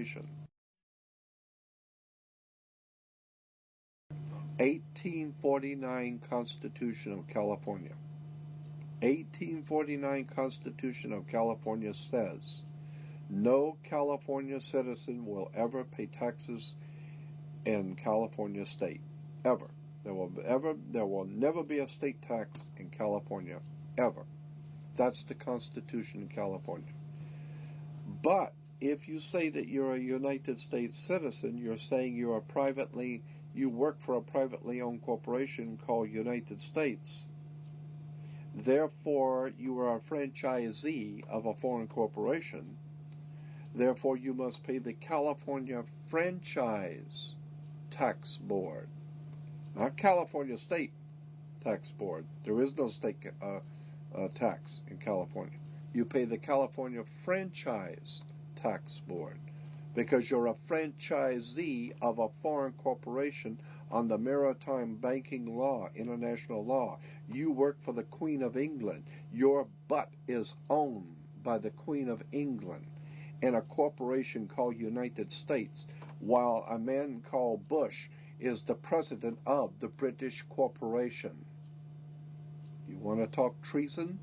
corporation. 1849 Constitution of California. 1849 Constitution of California says, no California citizen will ever pay taxes in California state. Ever. There will never be a state tax in California. Ever. That's the Constitution of California. But if you say that you're a United States citizen, you're saying you work for a privately owned corporation called United States. Therefore, you are a franchisee of a foreign corporation. Therefore, you must pay the California Franchise Tax Board. Not California State Tax Board. There is no state tax in California. You pay the California Franchise Tax Board because you're a franchisee of a foreign corporation on the maritime banking law, international law. You work for the Queen of England. Your butt is owned by the Queen of England in a corporation called United States, while a man called Bush is the president of the British corporation. You want to talk treason?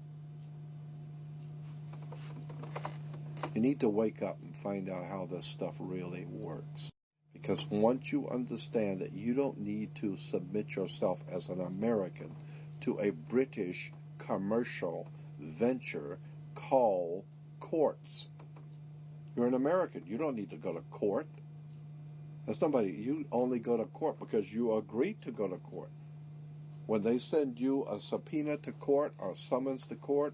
You need to wake up and find out how this stuff really works. Because once you understand that you don't need to submit yourself as an American to a British commercial venture called courts. You're an American. You don't need to go to court. You only go to court because you agreed to go to court. When they send you a subpoena to court or summons to court,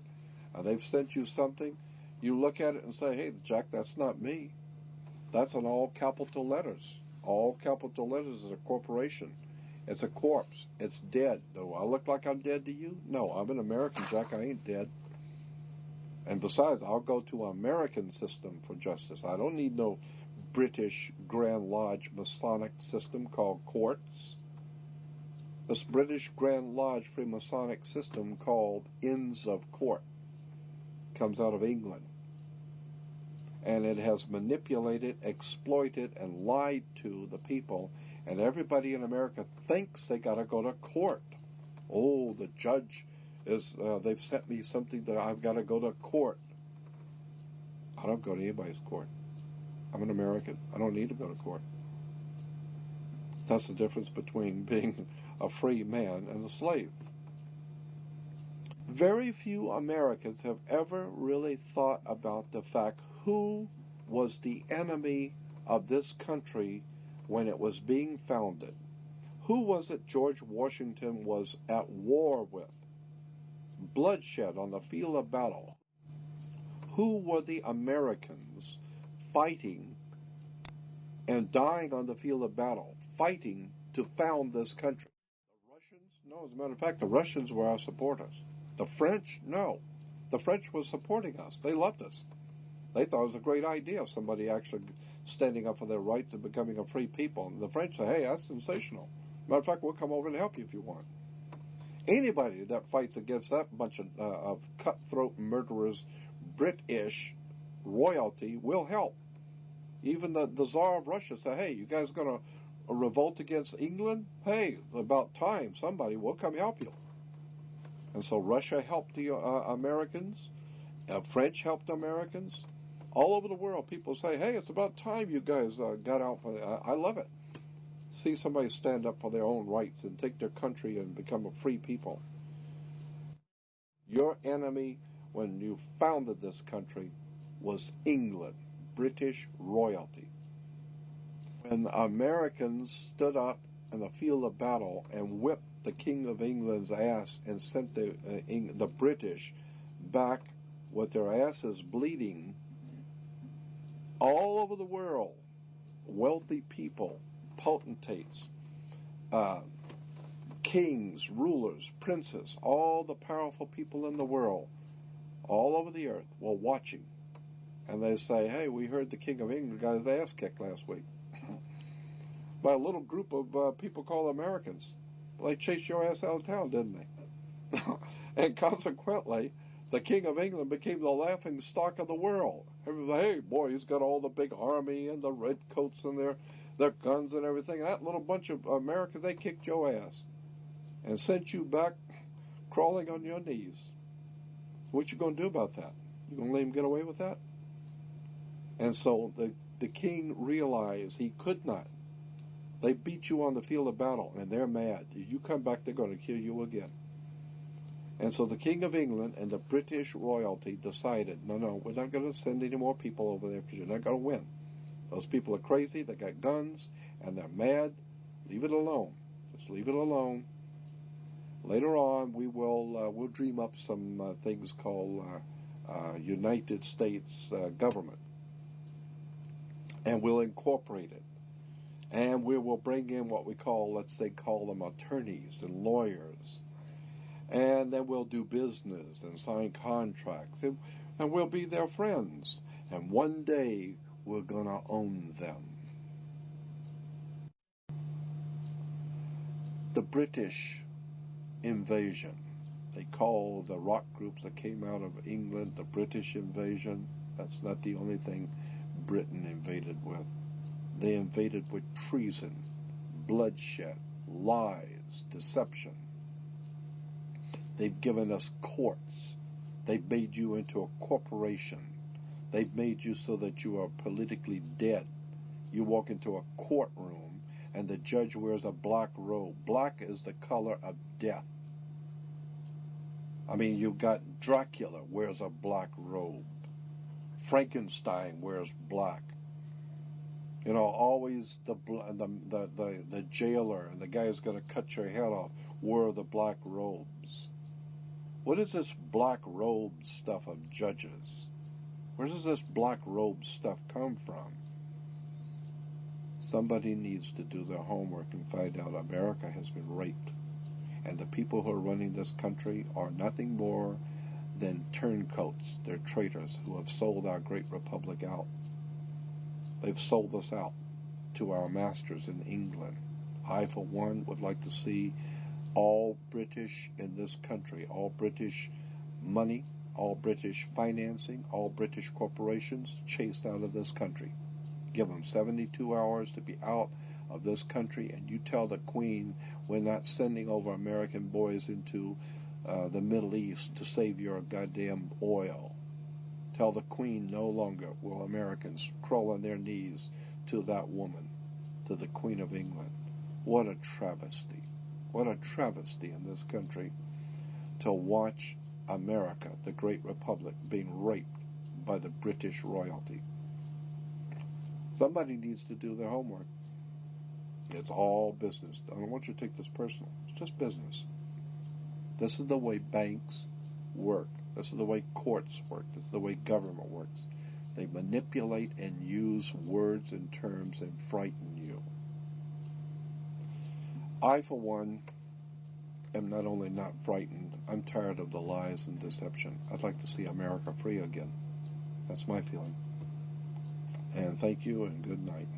and they've sent you something, you look at it and say, hey, Jack, that's not me. That's in all capital letters. All capital letters is a corporation. It's a corpse. It's dead. Do I look like I'm dead to you? No, I'm an American, Jack. I ain't dead. And besides, I'll go to an American system for justice. I don't need no British Grand Lodge Masonic system called courts. This British Grand Lodge Freemasonic system called Inns of Court comes out of England. And it has manipulated, exploited, and lied to the people. And everybody in America thinks they got to go to court. Oh, the judge they've sent me something that I've got to go to court. I don't go to anybody's court. I'm an American. I don't need to go to court. That's the difference between being a free man and a slave. Very few Americans have ever really thought about the fact who was the enemy of this country when it was being founded. Who was it George Washington was at war with? Bloodshed on the field of battle. Who were the Americans fighting and dying on the field of battle, fighting to found this country? The Russians? No, as a matter of fact, the Russians were our supporters. The French? No. The French were supporting us. They loved us. They thought it was a great idea, somebody actually standing up for their rights and becoming a free people. And the French say, hey, that's sensational. Matter of fact, we'll come over and help you if you want. Anybody that fights against that bunch of cutthroat murderers, British royalty, will help. Even the Tsar of Russia said, hey, you guys going to revolt against England? Hey, about time. Somebody will come help you. And so Russia helped the Americans. French helped the Americans. All over the world, people say, hey, it's about time you guys got out for I love it. See somebody stand up for their own rights and take their country and become a free people. Your enemy when you founded this country was England, British royalty. When Americans stood up in the field of battle and whipped the King of England's ass and sent the British back with their asses bleeding, all over the world, wealthy people, potentates, kings, rulers, princes, all the powerful people in the world, all over the earth, were watching. And they say, hey, we heard the King of England got his ass kicked last week by a little group of people called Americans. Well, they chased your ass out of town, didn't they? And consequently, the King of England became the laughing stock of the world. Everybody, hey, boy, he's got all the big army and the red coats and their guns and everything. That little bunch of Americans, they kicked your ass and sent you back crawling on your knees. What you going to do about that? You going to let him get away with that? And so the king realized he could not. They beat you on the field of battle, and they're mad. You come back, they're going to kill you again. And so the King of England and the British royalty decided, no, we're not going to send any more people over there because you're not going to win. Those people are crazy, they got guns, and they're mad. Leave it alone. Just leave it alone. Later on, we'll dream up some things called United States government, and we'll incorporate it. And we will bring in what we call them attorneys and lawyers. And then we'll do business and sign contracts. And we'll be their friends. And one day, we're going to own them. The British invasion. They call the rock groups that came out of England the British invasion. That's not the only thing Britain invaded with. They invaded with treason, bloodshed, lies, deception. They've given us courts. They've made you into a corporation. They've made you so that you are politically dead. You walk into a courtroom and the judge wears a black robe. Black is the color of death. I mean, you've got Dracula wears a black robe. Frankenstein wears black. You know, always the jailer and the guy who's going to cut your head off wore the black robes. What is this black robe stuff of judges? Where does this black robe stuff come from? Somebody needs to do their homework and find out America has been raped. And the people who are running this country are nothing more than turncoats. They're traitors who have sold our great republic out. They've sold us out to our masters in England. I, for one, would like to see all British in this country, all British money, all British financing, all British corporations chased out of this country. Give them 72 hours to be out of this country, and you tell the Queen we're not sending over American boys into the Middle East to save your goddamn oil. Tell the Queen no longer will Americans crawl on their knees to that woman, to the Queen of England. What a travesty. What a travesty in this country to watch America, the great republic, being raped by the British royalty. Somebody needs to do their homework. It's all business. I don't want you to take this personal. It's just business. This is the way banks work. This is the way courts work. This is the way government works. They manipulate and use words and terms and frighten you. I, for one, am not only not frightened, I'm tired of the lies and deception. I'd like to see America free again. That's my feeling. And thank you and good night.